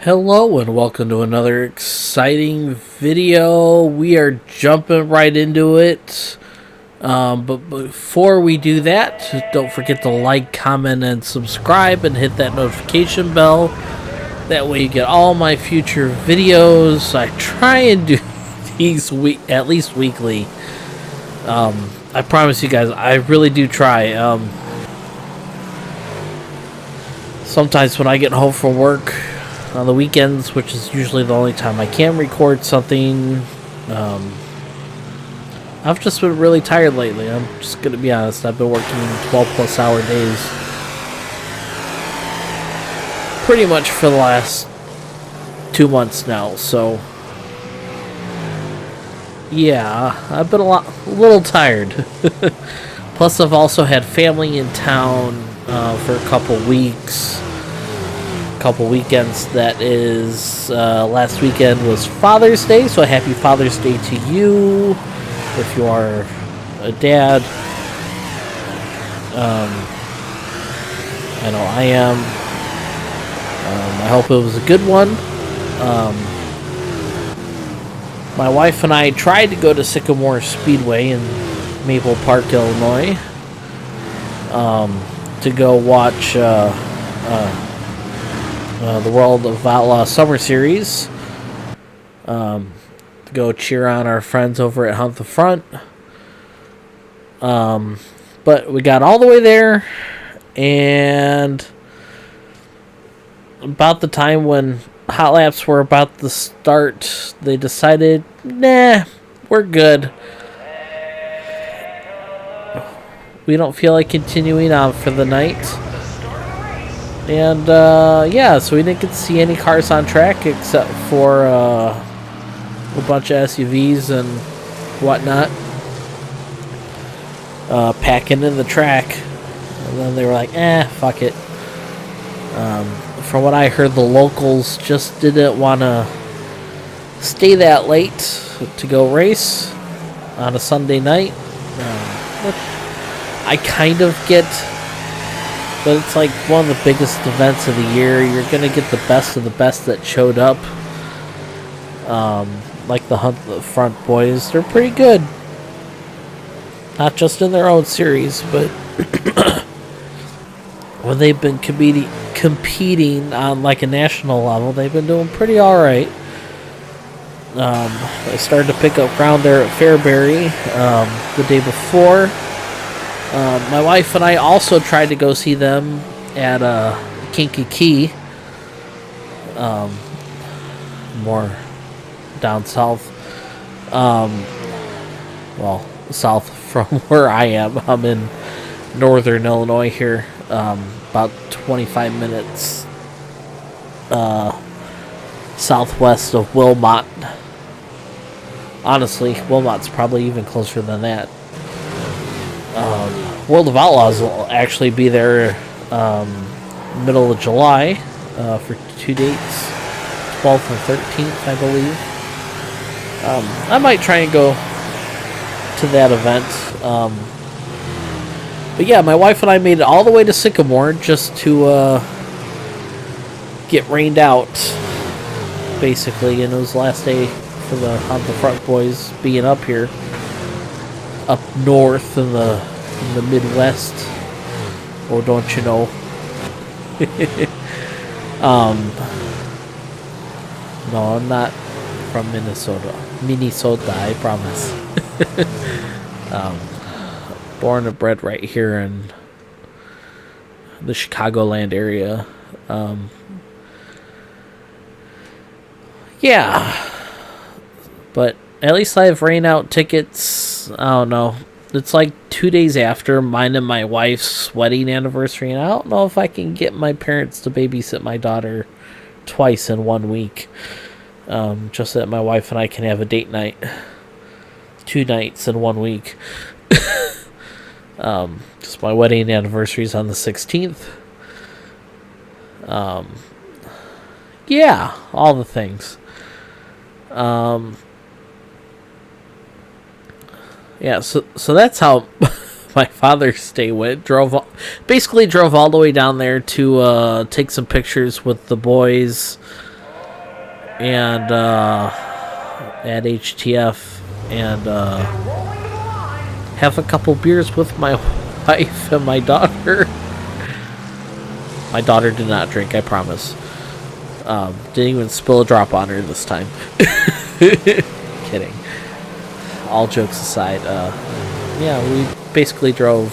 Hello and welcome to another exciting video. We are jumping right into it. But before we do that, don't forget to like, comment, and subscribe and hit that notification bell. That way you get all my future videos. I try and do these at least weekly. I promise you guys, I really do try. Sometimes when I get home from work on the weekends, which is usually the only time I can record something, I've just been really tired lately. I'm just gonna be honest. I've been working 12 plus hour days pretty much for the last 2 months now, so yeah, I've been a little tired. Plus I've also had family in town for a couple weeks, couple weekends. That is, last weekend was Father's Day, so happy Father's Day to you if you are a dad. I know I am. I hope it was a good one. My wife and I tried to go to Sycamore Speedway in Maple Park, Illinois, to go watch the World of Outlaws Summer Series. To go cheer on our friends over at Hunt the Front. But we got all the way there, and about the time when hot laps were about to start, they decided, nah, we're good. We don't feel like continuing on for the night. And, yeah, so we didn't get to see any cars on track except for a bunch of SUVs and whatnot packing in the track. And then they were like, fuck it. From what I heard, the locals just didn't want to stay that late to go race on a Sunday night. Which I kind of get. But it's like one of the biggest events of the year. You're going to get the best of the best that showed up. Like the Hunt the Front boys. They're pretty good. Not just in their own series, but when they've been competing on like a national level, they've been doing pretty alright. They started to pick up ground there at Fairbury the day before. My wife and I also tried to go see them at Kankakee, more down south. Well, south from where I am. I'm in northern Illinois here, about 25 minutes southwest of Wilmot. Honestly, Wilmot's probably even closer than that. World of Outlaws will actually be there middle of July for 2 dates, 12th and 13th, I believe. I might try and go to that event. But yeah, my wife and I made it all the way to Sycamore just to get rained out, basically, and it was the last day for the Hunt the Front boys being up here, up north in the Midwest. Oh, don't you know? No, I'm not from Minnesota, I promise. Born and bred right here in the Chicagoland area. Yeah, but at least I have rain out tickets. I don't know. It's like 2 days after mine and my wife's wedding anniversary, and I don't know if I can get my parents to babysit my daughter twice in 1 week. Just so that my wife and I can have a date night. 2 nights in 1 week. Just my wedding anniversary is on the 16th. Yeah, all the things. Yeah, so that's how my Father's Day went. Basically drove all the way down there to take some pictures with the boys and at HTF and have a couple beers with my wife and my daughter. My daughter did not drink, I promise. Didn't even spill a drop on her this time. Kidding. All jokes aside, yeah, we basically drove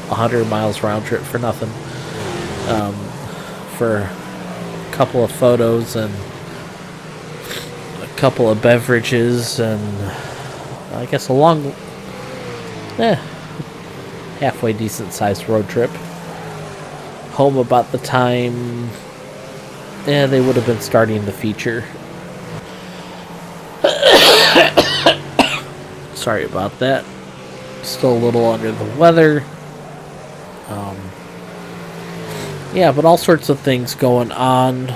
100 miles round trip for nothing. For a couple of photos and a couple of beverages and I guess a long, halfway decent sized road trip. Home about the time they would have been starting the feature. Sorry about that. Still a little under the weather. Yeah, but all sorts of things going on.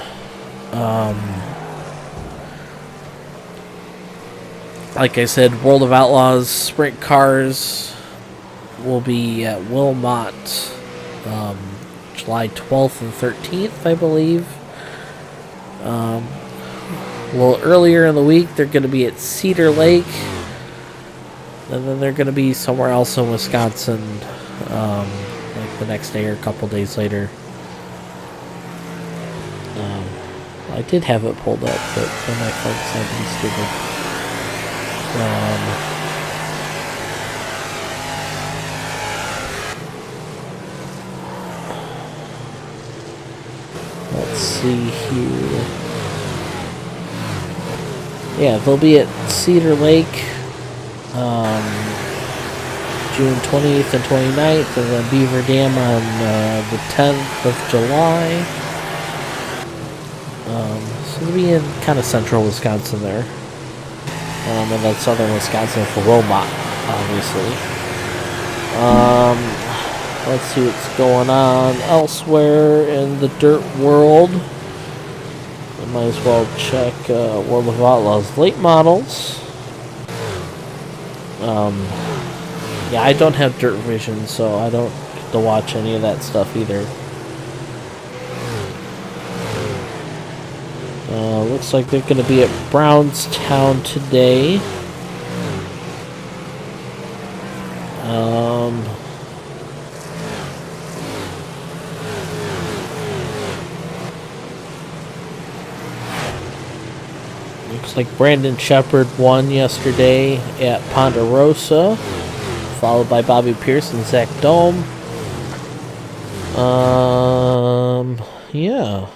Like I said, World of Outlaws sprint cars will be at Wilmot July 12th and 13th, I believe. A little earlier in the week, they're going to be at Cedar Lake. And then they're going to be somewhere else in Wisconsin, like the next day or a couple days later. I did have it pulled up, but then my phone decided to be stupid. Let's see here. Yeah, they'll be at Cedar Lake June 20th and 29th, and then Beaver Dam on the 10th of July. So they'll be in kind of central Wisconsin there. And then southern Wisconsin for Wilmot, obviously. Let's see what's going on elsewhere in the dirt world. I might as well check World of Outlaws late models. Yeah, I don't have dirt vision, so I don't get to watch any of that stuff either. Looks like they're going to be at Brownstown today. Looks like Brandon Shepard won yesterday at Ponderosa, followed by Bobby Pierce and Zach Dome. Yeah.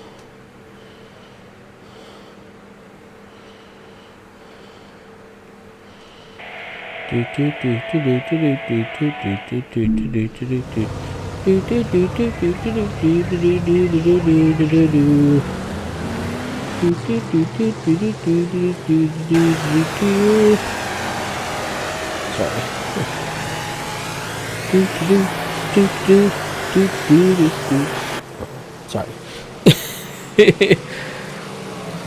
Sorry. Sorry.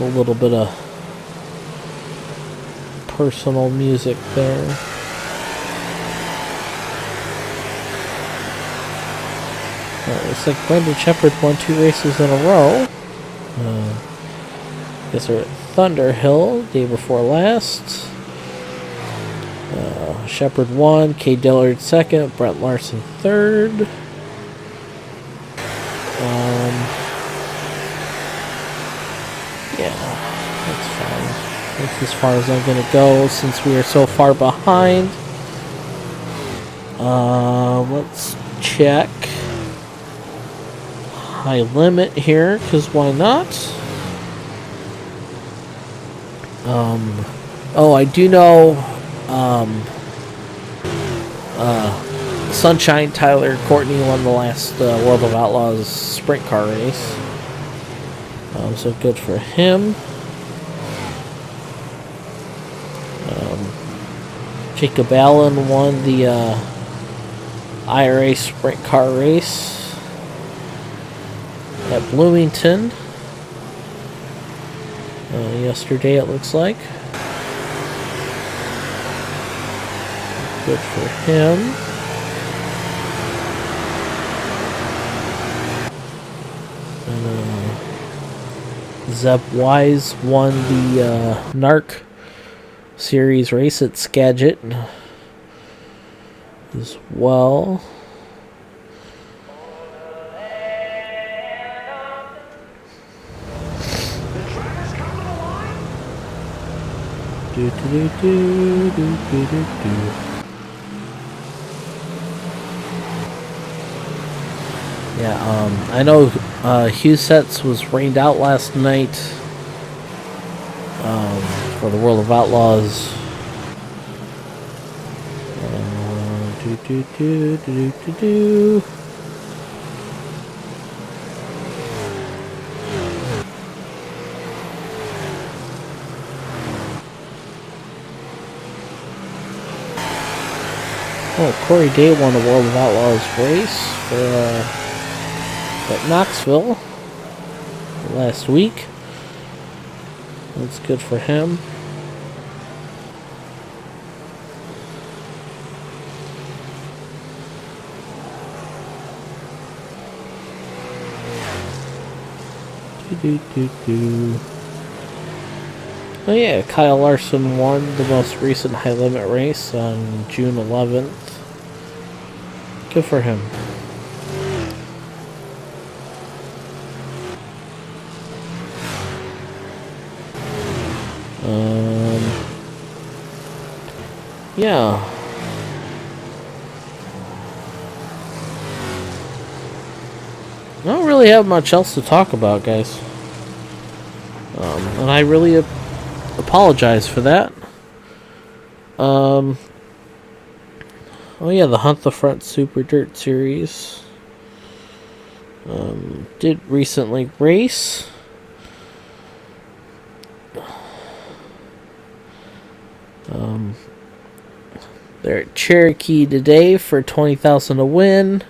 A little bit of personal music there. Looks like Brendan Shepard won 2 races in a row. Guess we're at Thunderhill, day before last. Shepard won, Kay Dillard second, Brent Larson third. Yeah, that's fine. That's as far as I'm going to go since we are so far behind. Let's check high limit here, because why not? Oh, I do know Sunshine Tyler Courtney won the last World of Outlaws sprint car race. So good for him. Jacob Allen won the IRA sprint car race at Bloomington yesterday, it looks like. Good for him. Zeb Wise won the NARC Series race at Skagit as well. Do, do, do, do, do, do, do. Yeah, I know Husets was rained out last night for the World of Outlaws. Do, do, do, do, do, do. Oh, Corey Day won the World of Outlaws race at Knoxville last week. That's good for him. Oh yeah, Kyle Larson won the most recent high limit race on June 11th. Good for him. Yeah. I don't really have much else to talk about, guys. And I really apologize for that. Oh yeah, the Hunt the Front Super Dirt Series did recently race. They're at Cherokee today for $20,000 to win.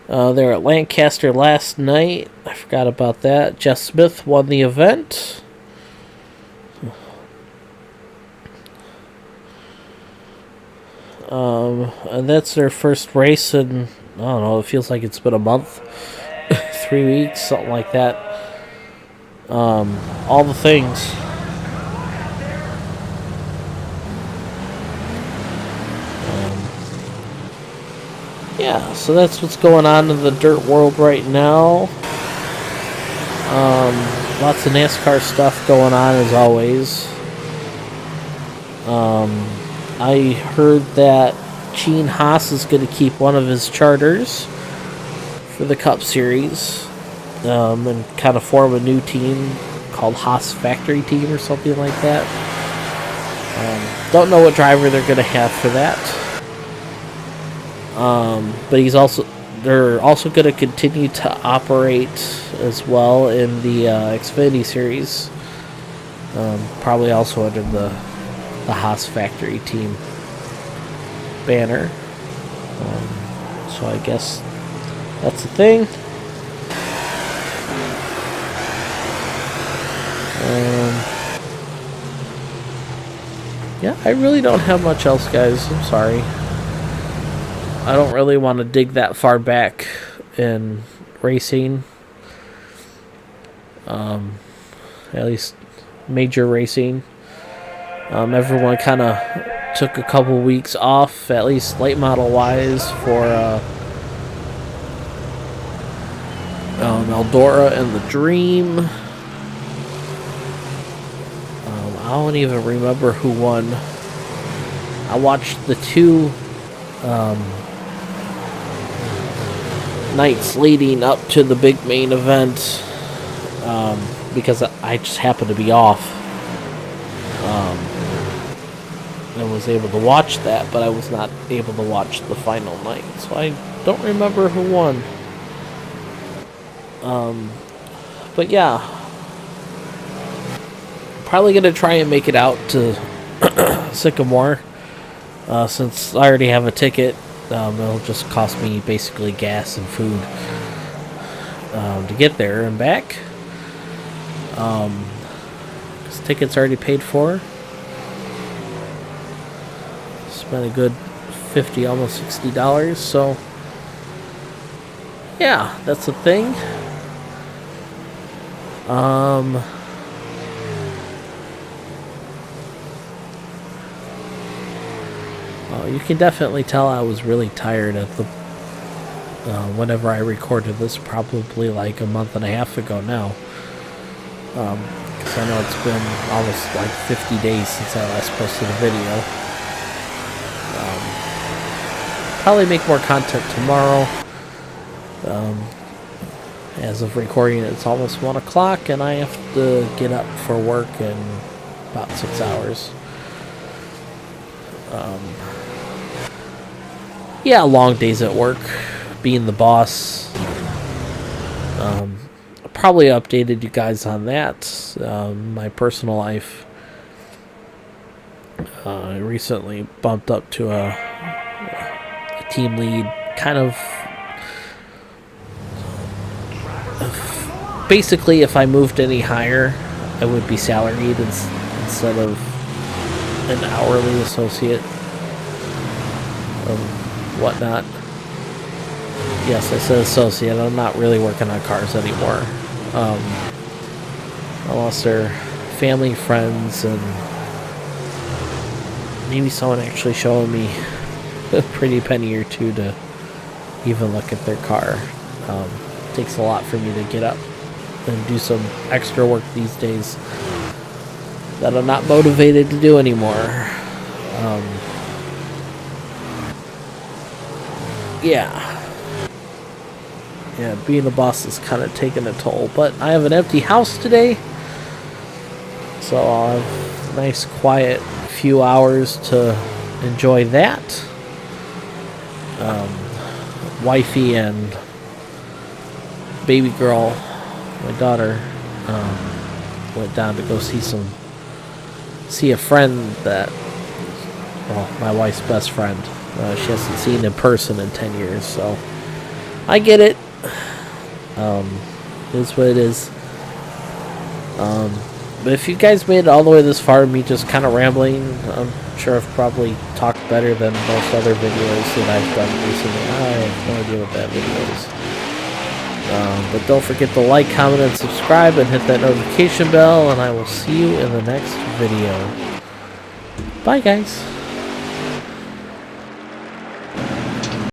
They're at Lancaster last night. I forgot about that. Jeff Smith won the event. And that's their first race in, I don't know, it feels like it's been a month. 3 weeks, something like that. All the things. Yeah, so that's what's going on in the dirt world right now. Lots of NASCAR stuff going on as always. I heard that Gene Haas is going to keep one of his charters for the Cup Series and kind of form a new team called Haas Factory Team or something like that. Don't know what driver they're going to have for that. But they're also going to continue to operate as well in the Xfinity Series. Probably also under the Haas Factory Team banner. So I guess that's the thing. Yeah, I really don't have much else, guys. I'm sorry. I don't really want to dig that far back in racing. At least major racing. Everyone kind of took a couple weeks off, at least late model wise, for Eldora and the Dream. I don't even remember who won. I watched the two nights leading up to the big main event because I just happened to be off and was able to watch that, but I was not able to watch the final night, so I don't remember who won. But yeah, probably gonna try and make it out to Sycamore since I already have a ticket. It'll just cost me basically gas and food to get there and back. 'Cause ticket's already paid for. Spent a good $50, almost $60. So yeah, that's the thing. Oh, you can definitely tell I was really tired at the whenever I recorded this, probably like a month and a half ago now. Because I know it's been almost like 50 days since I last posted a video. Probably make more content tomorrow. As of recording, it's almost 1 o'clock, and I have to get up for work in about 6 hours. Yeah, long days at work, being the boss. Probably updated you guys on that. My personal life. I recently bumped up to a team lead, kind of. Basically, if I moved any higher, I would be salaried instead of an hourly associate or whatnot. Yes, I said associate. I'm not really working on cars anymore. Unless they're family, friends, and maybe someone actually showing me a pretty penny or two to even look at their car. It takes a lot for me to get up and do some extra work these days that I'm not motivated to do anymore. Yeah, being a boss is kind of taking a toll, but I have an empty house today, so I'll have a nice quiet few hours to enjoy that. Wifey and baby girl, my daughter, went down to go see a friend that, well, my wife's best friend. She hasn't seen in person in 10 years, so I get it. It is what it is. But if you guys made it all the way this far, me just kind of rambling, I'm sure I've probably talked better than most other videos that I've done recently. I have no idea what that video is. But don't forget to like, comment, and subscribe, and hit that notification bell, and I will see you in the next video. Bye, guys.